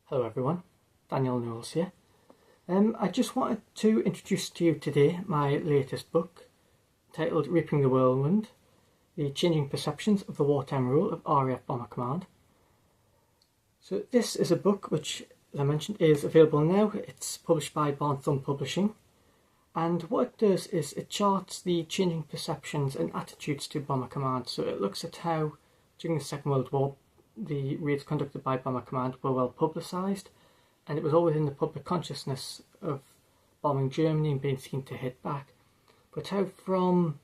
Hello everyone, Daniel Knowles here. I just wanted to introduce to you today my latest book titled Reaping the Whirlwind, The Changing Perceptions of the Wartime Role of RAF Bomber Command. So this is a book which, as I mentioned, is available now. It's published by Barnthorn Publishing, and what it does is it charts the changing perceptions and attitudes to Bomber Command. So it looks at how, during the Second World War, the raids conducted by Bomber Command were well publicised, and it was always in the public consciousness of bombing Germany and being seen to hit back. But how from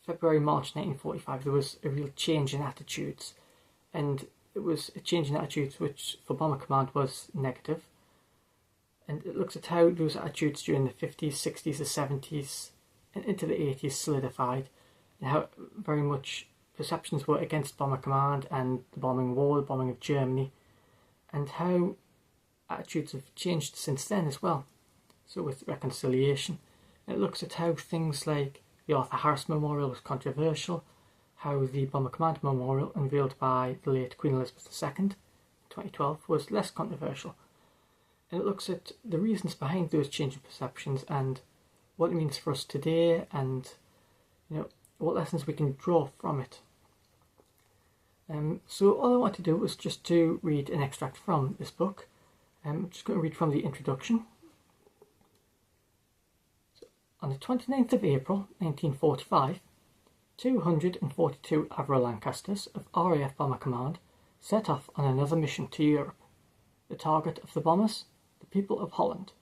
February-March 1945 there was a real change in attitudes, and it was a change in attitudes which for Bomber Command was negative. And it looks at how those attitudes during the 50s, 60s, the 70s and into the 80s solidified, and how very much perceptions were against Bomber Command and the bombing war, the bombing of Germany, and how attitudes have changed since then as well. So with reconciliation, it looks at how things like the Arthur Harris Memorial was controversial, how the Bomber Command Memorial unveiled by the late Queen Elizabeth II in 2012 was less controversial. And it looks at the reasons behind those changing perceptions and what it means for us today, and what lessons we can draw from it. So all I want to do was just to read an extract from this book. I'm just going to read from the introduction. So, on the 29th of April 1945, 242 Avro Lancasters of RAF Bomber Command set off on another mission to Europe. The target of the bombers, the people of Holland.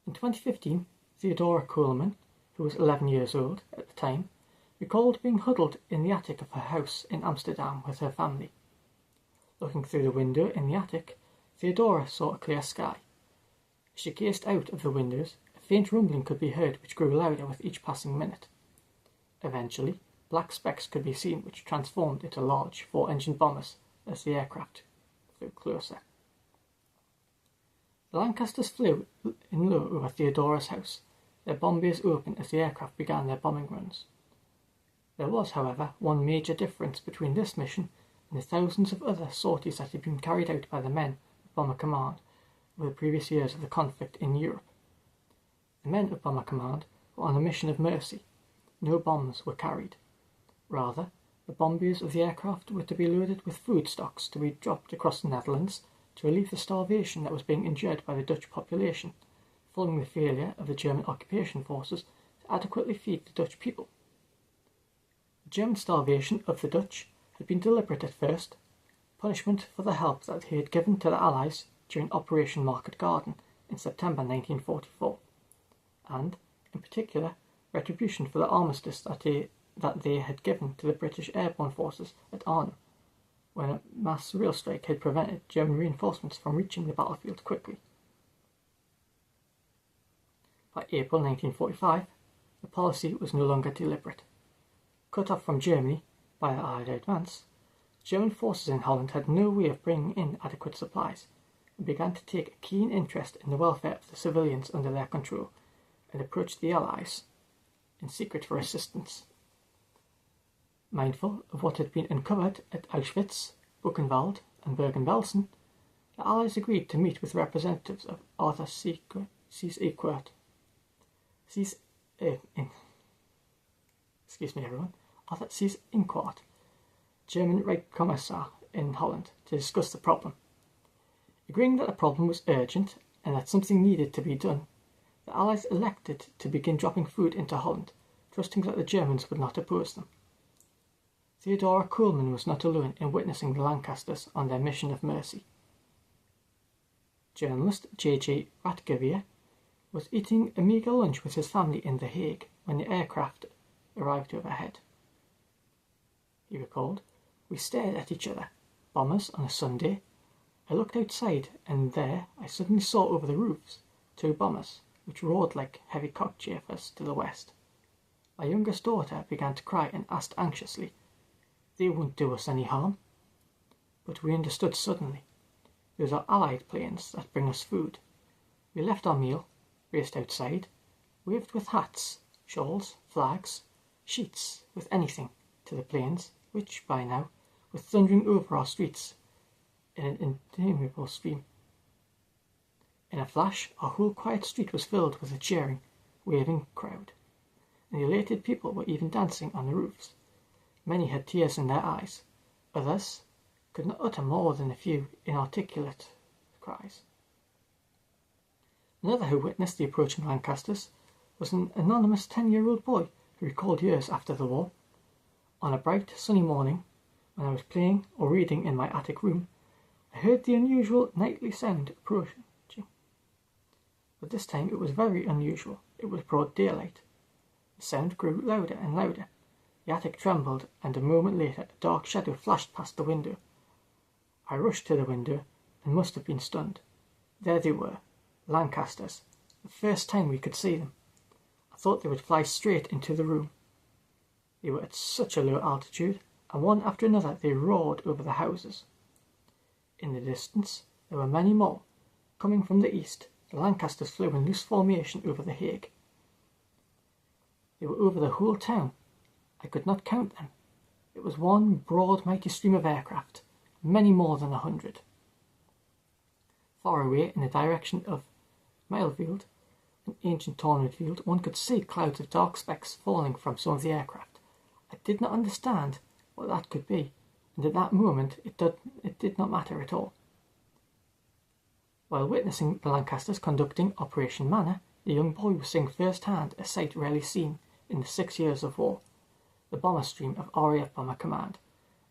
In 2015, Theodora Kuhlmann, who was 11 years old at the time, recalled being huddled in the attic of her house in Amsterdam with her family. Looking through the window in the attic, Theodora saw a clear sky. As she gazed out of the windows, a faint rumbling could be heard which grew louder with each passing minute. Eventually, black specks could be seen which transformed into large four-engine bombers as the aircraft flew closer. The Lancasters flew in low over Theodora's house, their bomb bays open as the aircraft began their bombing runs. There was, however, one major difference between this mission and the thousands of other sorties that had been carried out by the men of Bomber Command over the previous years of the conflict in Europe. The men of Bomber Command were on a mission of mercy. No bombs were carried. Rather, the bomb bays of the aircraft were to be loaded with food stocks to be dropped across the Netherlands to relieve the starvation that was being endured by the Dutch population, following the failure of the German occupation forces to adequately feed the Dutch people. The German starvation of the Dutch had been deliberate at first, punishment for the help that they had given to the Allies during Operation Market Garden in September 1944, and, in particular, retribution for the armistice that they had given to the British airborne forces at Arnhem, when a mass rail strike had prevented German reinforcements from reaching the battlefield quickly. By April 1945, the policy was no longer deliberate. Cut off from Germany by the Allied advance, German forces in Holland had no way of bringing in adequate supplies, and began to take a keen interest in the welfare of the civilians under their control, and approached the Allies in secret for assistance. Mindful of what had been uncovered at Auschwitz, Buchenwald and Bergen-Belsen, the Allies agreed to meet with representatives of Arthur Seyss-Inquart, German Reichskommissar in Holland, to discuss the problem. Agreeing that the problem was urgent and that something needed to be done, the Allies elected to begin dropping food into Holland, trusting that the Germans would not oppose them. Theodora Kuhlmann was not alone in witnessing the Lancasters on their mission of mercy. Journalist J.J. Ratgevier was eating a meagre lunch with his family in The Hague when the aircraft arrived overhead. He recalled, "We stared at each other, bombers on a Sunday. I looked outside, and there I suddenly saw over the roofs 2 bombers, which roared like heavy cockchafers to the west. My youngest daughter began to cry and asked anxiously, 'They won't do us any harm.' But we understood suddenly. Those are Allied planes that bring us food. We left our meal, raced outside, waved with hats, shawls, flags, sheets, with anything, to the planes, which, by now, were thundering over our streets. in an interminable stream. In a flash, our whole quiet street was filled with a cheering, waving crowd, and the elated people were even dancing on the roofs. Many had tears in their eyes. Others could not utter more than a few inarticulate cries. Another who witnessed the approaching Lancasters was an anonymous 10-year-old boy who recalled years after the war. On a bright, sunny morning, when I was playing or reading in my attic room, I heard the unusual nightly sound approaching. But this time it was very unusual. It was broad daylight. The sound grew louder and louder. The attic trembled, and a moment later a dark shadow flashed past the window. I rushed to the window and must have been stunned. There they were, Lancasters, the first time we could see them. I thought they would fly straight into the room. They were at such a low altitude, and one after another they roared over the houses. In the distance there were many more. Coming from the east, the Lancasters flew in loose formation over the Hague. They were over the whole town. I could not count them. It was one broad, mighty stream of aircraft, many more than 100. Far away in the direction of Milefield, an ancient tournament field, one could see clouds of dark specks falling from some of the aircraft. I did not understand what that could be, and at that moment it did not matter at all. While witnessing the Lancasters conducting Operation Manna, the young boy was seeing firsthand a sight rarely seen in the 6 years of war, the bomber stream of RAF Bomber Command,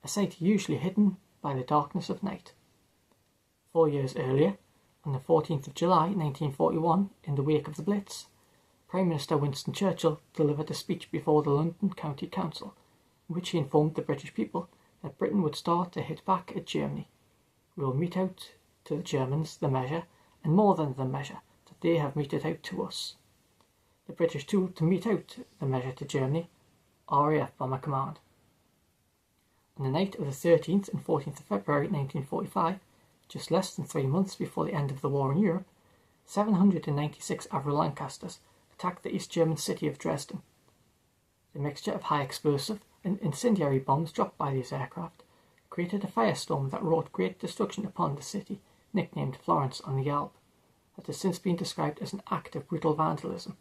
a sight usually hidden by the darkness of night. 4 years earlier, on the 14th of July 1941, in the wake of the Blitz, Prime Minister Winston Churchill delivered a speech before the London County Council, in which he informed the British people that Britain would start to hit back at Germany. We will mete out to the Germans the measure, and more than the measure, that they have meted out to us. The British tool to mete out the measure to Germany, RAF Bomber Command. On the night of the 13th and 14th of February 1945, just less than 3 months before the end of the war in Europe, 796 Avro Lancasters attacked the East German city of Dresden. The mixture of high explosive and incendiary bombs dropped by these aircraft created a firestorm that wrought great destruction upon the city, nicknamed Florence on the Elbe, that has since been described as an act of brutal vandalism.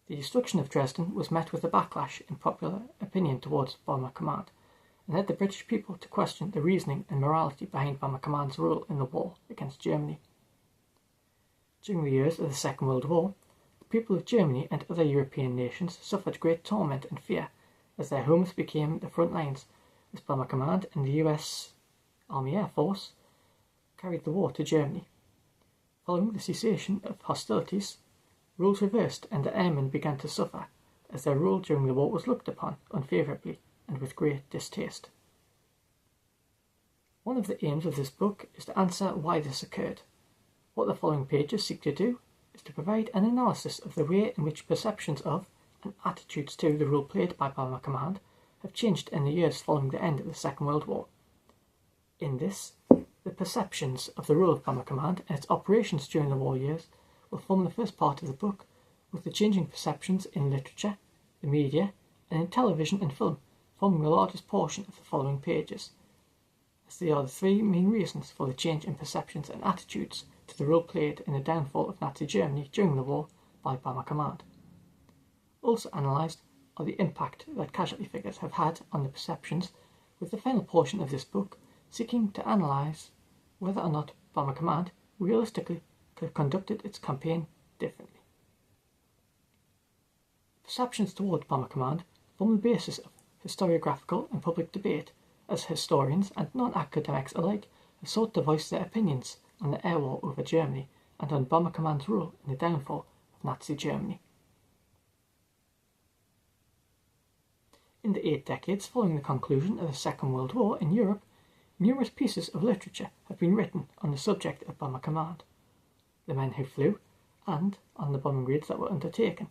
The destruction of Dresden was met with a backlash in popular opinion towards Bomber Command, and led the British people to question the reasoning and morality behind Bomber Command's role in the war against Germany. During the years of the Second World War, the people of Germany and other European nations suffered great torment and fear as their homes became the front lines, as Bomber Command and the US Army Air Force carried the war to Germany. Following the cessation of hostilities, roles reversed and the airmen began to suffer, as their role during the war was looked upon unfavourably and with great distaste. One of the aims of this book is to answer why this occurred. What the following pages seek to do is to provide an analysis of the way in which perceptions of and attitudes to the role played by Bomber Command have changed in the years following the end of the Second World War. In this, the perceptions of the role of Bomber Command and its operations during the war years will form the first part of the book, with the changing perceptions in literature, the media, and in television and film forming the largest portion of the following pages, as they are the three main reasons for the change in perceptions and attitudes to the role played in the downfall of Nazi Germany during the war by Bomber Command. Also analysed are the impact that casualty figures have had on the perceptions, with the final portion of this book seeking to analyse whether or not Bomber Command realistically could have conducted its campaign differently. Perceptions toward Bomber Command form the basis of historiographical and public debate, as historians and non-academics alike have sought to voice their opinions on the air war over Germany and on Bomber Command's role in the downfall of Nazi Germany. In the 8 decades following the conclusion of the Second World War in Europe, numerous pieces of literature have been written on the subject of Bomber Command, the men who flew, and on the bombing raids that were undertaken.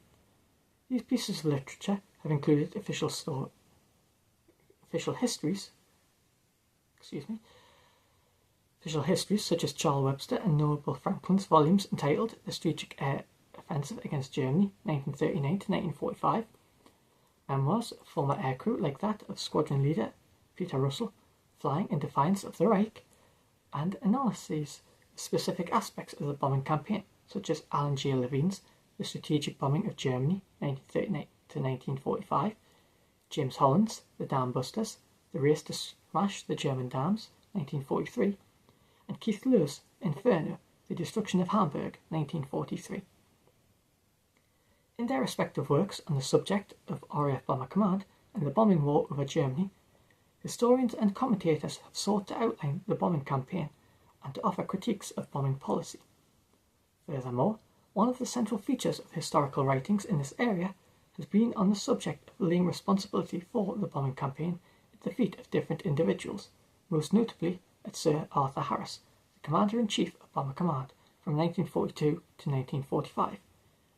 These pieces of literature have included official histories such as Charles Webster and Noble Franklin's volumes entitled The Strategic Air Offensive Against Germany, 1939 to 1945, memoirs of former aircrew like that of squadron leader Peter Russell, flying in defiance of the Reich, and analyses of specific aspects of the bombing campaign, such as Alan J. Levine's The Strategic Bombing of Germany, 1939 to 1945, James Holland's The Dam Busters, The Race to Smash the German Dams, 1943, and Keith Lewis' Inferno, The Destruction of Hamburg, 1943. In their respective works on the subject of RAF Bomber Command and the bombing war over Germany, historians and commentators have sought to outline the bombing campaign and to offer critiques of bombing policy. Furthermore, one of the central features of historical writings in this area has been on the subject of laying responsibility for the bombing campaign at the feet of different individuals, most notably at Sir Arthur Harris, the Commander-in-Chief of Bomber Command from 1942 to 1945,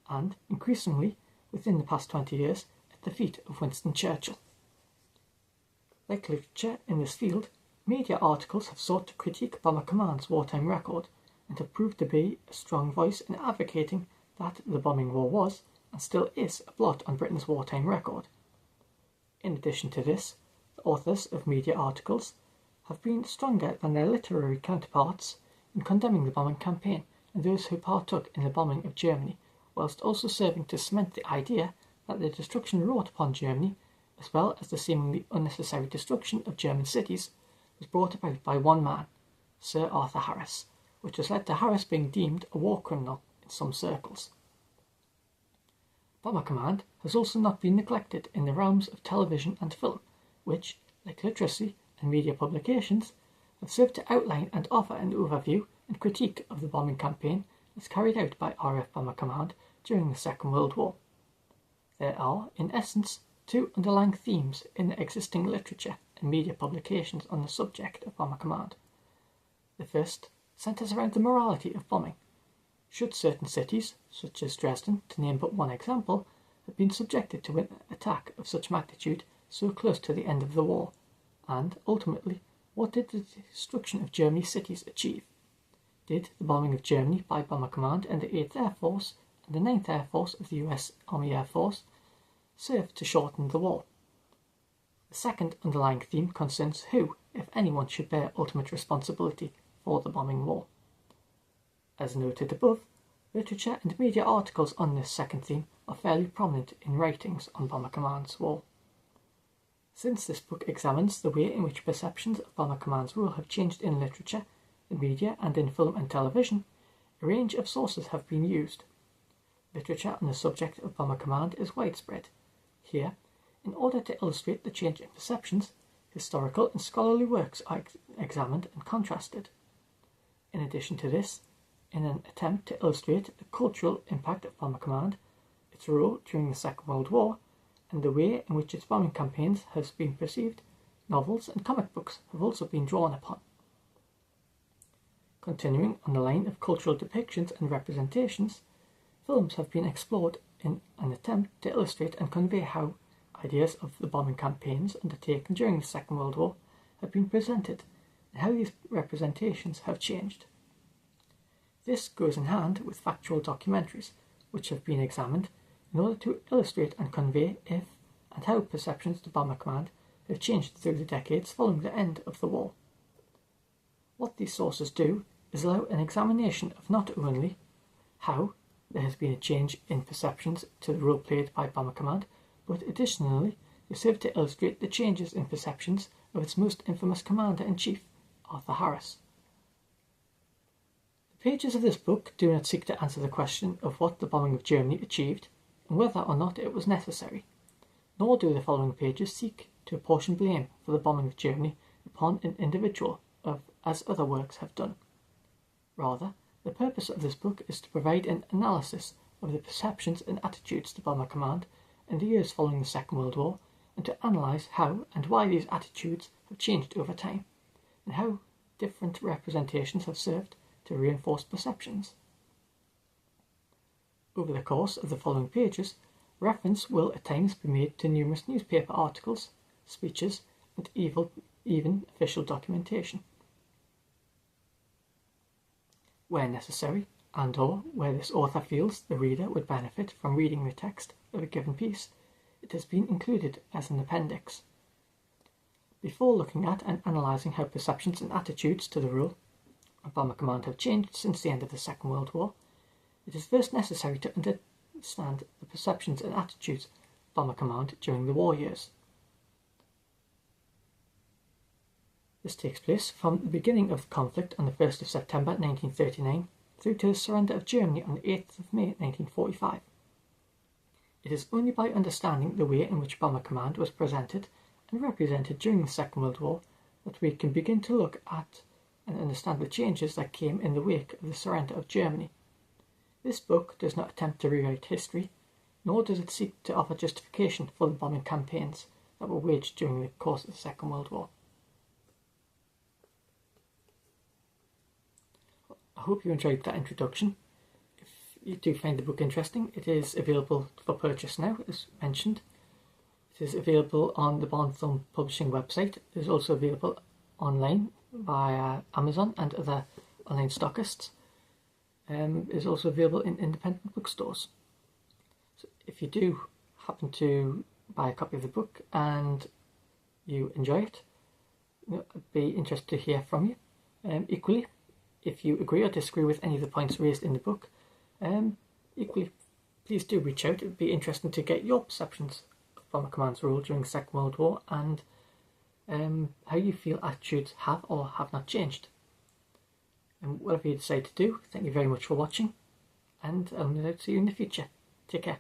and, increasingly, within the past 20 years, at the feet of Winston Churchill. Like literature in this field, media articles have sought to critique Bomber Command's wartime record and have proved to be a strong voice in advocating that the bombing war was, and still is, a blot on Britain's wartime record. In addition to this, the authors of media articles have been stronger than their literary counterparts in condemning the bombing campaign and those who partook in the bombing of Germany, whilst also serving to cement the idea that the destruction wrought upon Germany, as well as the seemingly unnecessary destruction of German cities, was brought about by one man, Sir Arthur Harris, which has led to Harris being deemed a war criminal in some circles. Bomber Command has also not been neglected in the realms of television and film, which, like literacy and media publications, have served to outline and offer an overview and critique of the bombing campaign as carried out by RAF Bomber Command during the Second World War. There are, in essence, two underlying themes in the existing literature and media publications on the subject of Bomber Command. The first centres around the morality of bombing. Should certain cities, such as Dresden, to name but one example, have been subjected to an attack of such magnitude so close to the end of the war? And, ultimately, what did the destruction of Germany's cities achieve? Did the bombing of Germany by Bomber Command and the 8th Air Force and the 9th Air Force of the US Army Air Force serve to shorten the war? The second underlying theme concerns who, if anyone, should bear ultimate responsibility for the bombing war. As noted above, literature and media articles on this second theme are fairly prominent in writings on Bomber Command's war. Since this book examines the way in which perceptions of Bomber Command's role have changed in literature, the media, and in film and television, a range of sources have been used. Literature on the subject of Bomber Command is widespread. Here, in order to illustrate the change in perceptions, historical and scholarly works are examined and contrasted. In addition to this, in an attempt to illustrate the cultural impact of Bomber Command, its role during the Second World War, and the way in which its bombing campaigns has been perceived, novels and comic books have also been drawn upon. Continuing on the line of cultural depictions and representations, films have been explored in an attempt to illustrate and convey how ideas of the bombing campaigns undertaken during the Second World War have been presented and how these representations have changed. This goes in hand with factual documentaries, which have been examined in order to illustrate and convey if and how perceptions of Bomber Command have changed through the decades following the end of the war. What these sources do is allow an examination of not only how there has been a change in perceptions to the role played by Bomber Command, but additionally they serve to illustrate the changes in perceptions of its most infamous Commander-in-Chief, Arthur Harris. The pages of this book do not seek to answer the question of what the bombing of Germany achieved and whether or not it was necessary, nor do the following pages seek to apportion blame for the bombing of Germany upon an individual, as other works have done. Rather, the purpose of this book is to provide an analysis of the perceptions and attitudes to Bomber Command in the years following the Second World War, and to analyse how and why these attitudes have changed over time, and how different representations have served to reinforce perceptions. Over the course of the following pages, reference will at times be made to numerous newspaper articles, speeches, and even official documentation. Where necessary, and/or where this author feels the reader would benefit from reading the text of a given piece, it has been included as an appendix. Before looking at and analysing how perceptions and attitudes to the rule of Bomber Command have changed since the end of the Second World War, it is first necessary to understand the perceptions and attitudes of Bomber Command during the war years. This takes place from the beginning of the conflict on the 1st of September 1939 through to the surrender of Germany on the 8th of May 1945. It is only by understanding the way in which Bomber Command was presented and represented during the Second World War that we can begin to look at and understand the changes that came in the wake of the surrender of Germany. This book does not attempt to rewrite history, nor does it seek to offer justification for the bombing campaigns that were waged during the course of the Second World War. I hope you enjoyed that introduction. If you do find the book interesting, it is available for purchase now, as mentioned. It is available on the Barnthorn Publishing website. It is also available online via Amazon and other online stockists. It is also available in independent bookstores. So if you do happen to buy a copy of the book and you enjoy it, I'd be interested to hear from you. Equally, if you agree or disagree with any of the points raised in the book, equally, please do reach out. It would be interesting to get your perceptions of Bomber Command's role during the Second World War and how you feel attitudes have or have not changed. And whatever you decide to do, thank you very much for watching, and I'll see you in the future. Take care.